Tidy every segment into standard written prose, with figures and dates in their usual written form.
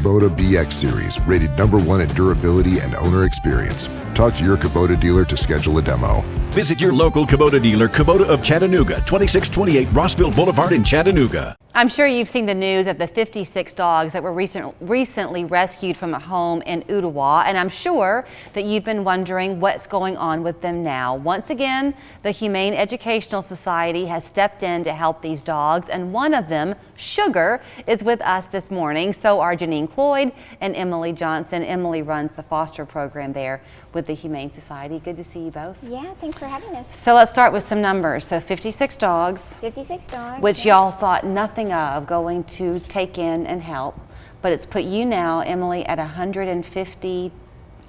Kubota BX Series, rated #1 in durability and owner experience. Talk to your Kubota dealer to schedule a demo. Visit your local Kubota dealer, Kubota of Chattanooga, 2628 Rossville Boulevard in Chattanooga. I'm sure you've seen the news of the 56 dogs that were recently rescued from a home in Ooltewah, and I'm sure that you've been wondering what's going on with them now. Once again, the Humane Educational Society has stepped in to help these dogs, and one of them, Sugar, is with us this morning. So are Janine Cloyd and Emily Johnson. Emily runs the foster program there with the Humane Society. Good to see you both. Yeah, thanks for having us. So let's start with some numbers. So 56 dogs. 56 dogs. Which y'all thought nothing of going to take in and help, but it's put you now, Emily, at 150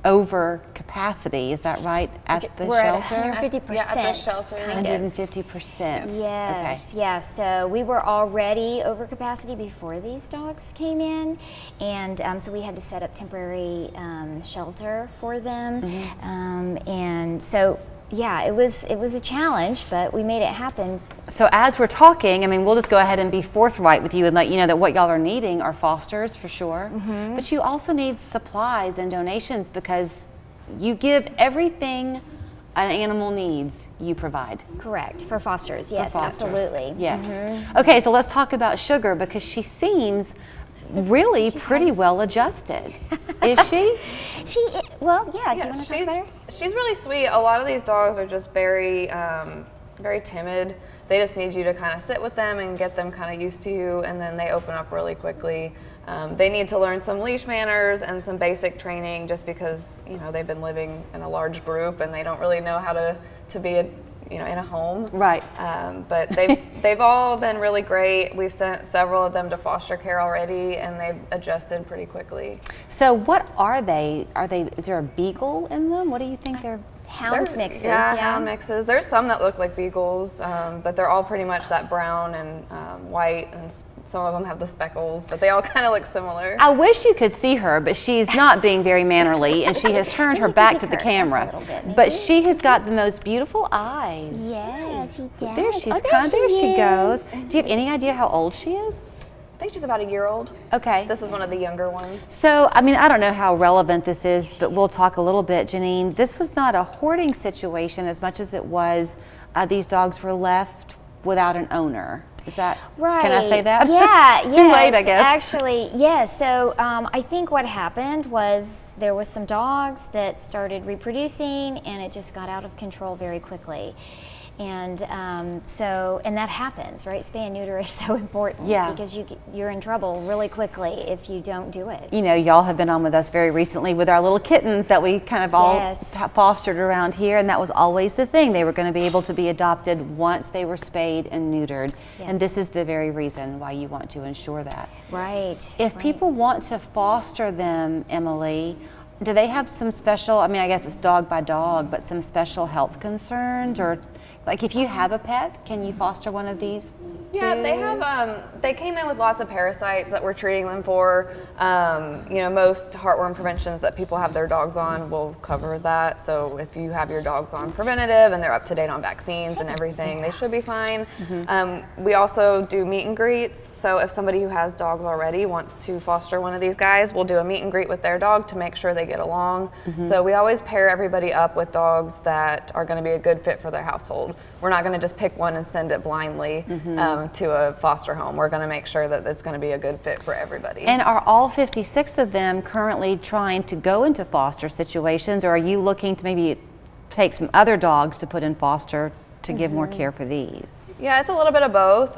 over capacity. Is that right? At the We're shelter? at 150%. Yeah, at the shelter. 150%. Yes, Okay. yeah. So we were already over capacity before these dogs came in, and so we had to set up temporary shelter for them, and so. Yeah, it was a challenge, but we made it happen. So as we're talking, I mean, we'll just go ahead and be forthright with you and let you know that what y'all are needing are fosters for sure, but you also need supplies and donations because you give everything an animal needs, you provide. Correct, for fosters, yes, For fosters. absolutely. Yes. Okay, so let's talk about Sugar because she seems really pretty well adjusted. Is she? Well, yeah, do you want to talk about her? She's really sweet. A lot of these dogs are just very, very timid. They just need you to kind of sit with them and get them kind of used to you, and then they open up really quickly. They need to learn some leash manners and some basic training just because, you know, they've been living in a large group and they don't really know how to be in a home. Right. But they've all been really great. We've sent several of them to foster care already, and they've adjusted pretty quickly. So what are they? Is there a beagle in them? What do you think they're? Hound mixes, yeah. Hound mixes. There's some that look like beagles, but they're all pretty much that brown and white, and some of them have the speckles, but they all kind of look similar. I wish you could see her, but she's not being very mannerly, and she has turned her back to the camera. But she has got the most beautiful eyes. Yeah, she does. There she's there she is. goes. Do you have any idea how old she is? I think she's about a year old. Okay. This is one of the younger ones. So, I mean, I don't know how relevant this is, but we'll talk a little bit, Janine. This was not a hoarding situation as much as it was these dogs were left without an owner. Is that right? Can I say that? Yeah, Too late, I guess. Actually, yes. So I think what happened was there was some dogs that started reproducing, and it just got out of control very quickly. And and that happens, right? Spay and neuter is so important because you're in trouble really quickly if you don't do it. You know, y'all have been on with us very recently with our little kittens that we kind of all fostered around here, and that was always the thing. They were going to be able to be adopted once they were spayed and neutered. Yes. And this is the very reason why you want to ensure that. Right. If people want to foster them, Emily, do they have some special, I mean, I guess it's dog by dog, but some special health concerns? Or like if you have a pet, can you foster one of these Yeah, they have, they came in with lots of parasites that we're treating them for. You know, most heartworm preventions that people have their dogs on will cover that. So if you have your dogs on preventative and they're up to date on vaccines and everything, they should be fine. We also do meet and greets. So if somebody who has dogs already wants to foster one of these guys, we'll do a meet and greet with their dog to make sure they get along. So we always pair everybody up with dogs that are going to be a good fit for their household. We're not going to just pick one and send it blindly to a foster home. We're going to make sure that it's going to be a good fit for everybody. And are all 56 of them currently trying to go into foster situations, or are you looking to maybe take some other dogs to put in foster to give more care for these? Yeah, it's a little bit of both.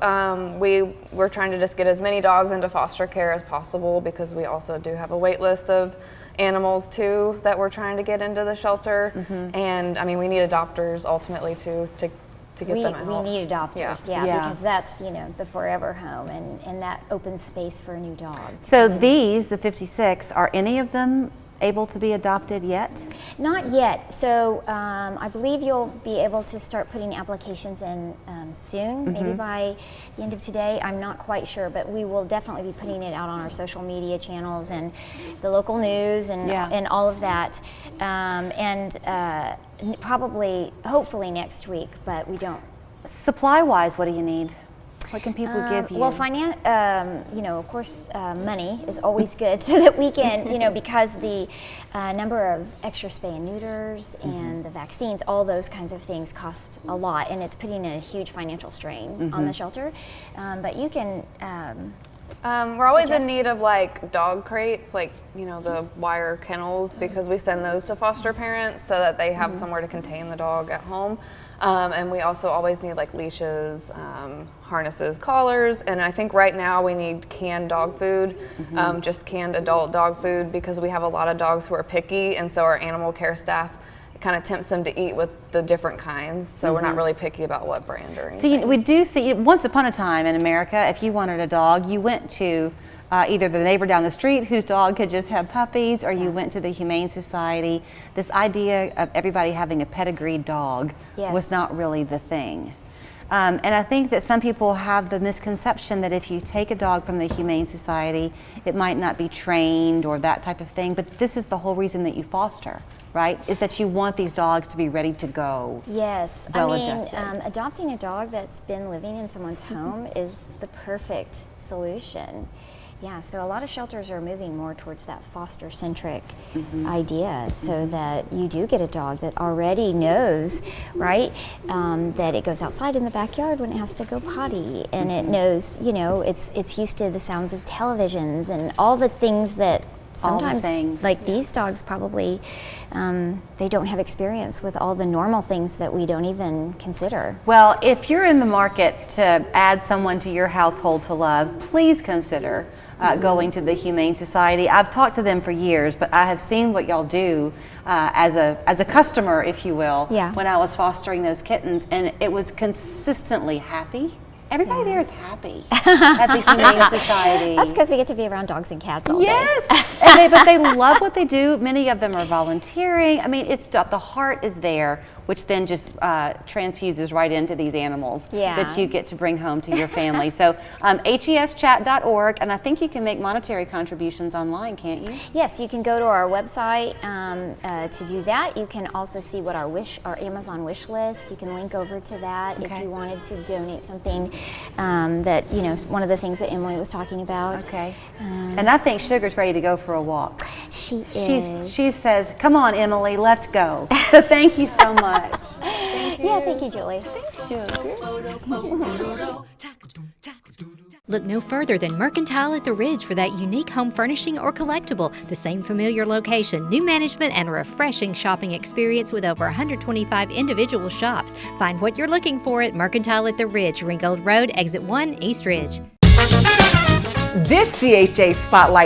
We're trying to just get as many dogs into foster care as possible because we also do have a wait list of animals too that we're trying to get into the shelter. And I mean, we need adopters ultimately too to get them out. We need adopters, because that's, you know, the forever home and that opens space for a new dog. So these, the 56, are any of them able to be adopted yet? Not yet. So I believe you'll be able to start putting applications in soon, maybe by the end of today. I'm not quite sure, but we will definitely be putting it out on our social media channels and the local news and all of that. Probably, hopefully next week, but we don't. Supply-wise, what do you need? What can people give you? Well, of course, money is always good so that we can, because the number of extra spay and neuters and the vaccines, all those kinds of things cost a lot, and it's putting a huge financial strain on the shelter. But you can. We're always in need of like dog crates, like the wire kennels, because we send those to foster parents so that they have somewhere to contain the dog at home. And we also always need like leashes, harnesses, collars, and I think right now we need canned dog food, just canned adult dog food, because we have a lot of dogs who are picky, and so our animal care staff kind of tempts them to eat with the different kinds, so we're not really picky about what brand or anything. See, we do see, once upon a time in America, if you wanted a dog, you went to either the neighbor down the street whose dog could just have puppies, or you went to the Humane Society. This idea of everybody having a pedigreed dog was not really the thing. And I think that some people have the misconception that if you take a dog from the Humane Society, it might not be trained or that type of thing, but this is the whole reason that you foster, right? Is that you want these dogs to be ready to go. Yes, well-adjusted. Adopting a dog that's been living in someone's home is the perfect solution. Yeah, so a lot of shelters are moving more towards that foster-centric idea, so that you do get a dog that already knows, right, that it goes outside in the backyard when it has to go potty, and it knows, it's used to the sounds of televisions and all the things that sometimes, these dogs probably, they don't have experience with all the normal things that we don't even consider. Well, if you're in the market to add someone to your household to love, please consider going to the Humane Society. I've talked to them for years, but I have seen what y'all do as a customer, if you will, when I was fostering those kittens, and it was consistently happy. Everybody there is happy at the Humane Society. That's because we get to be around dogs and cats all day. Yes, but they love what they do. Many of them are volunteering. I mean, the heart is there, which then just transfuses right into these animals that you get to bring home to your family. So heschat.org, and I think you can make monetary contributions online, can't you? Yes, you can go to our website to do that. You can also see what our Amazon wish list. You can link over to that if you wanted to donate something that, one of the things that Emily was talking about. Okay. And I think Sugar's ready to go for a walk. She is. She says, come on, Emily, let's go. So thank you so much. Thank you. Yeah, thank you, Julie. Thanks, Sugar. Look no further than Mercantile at the Ridge for that unique home furnishing or collectible. The same familiar location, new management, and a refreshing shopping experience with over 125 individual shops. Find what you're looking for at Mercantile at the Ridge, Ringgold Road, Exit 1, East Ridge. This CHA Spotlight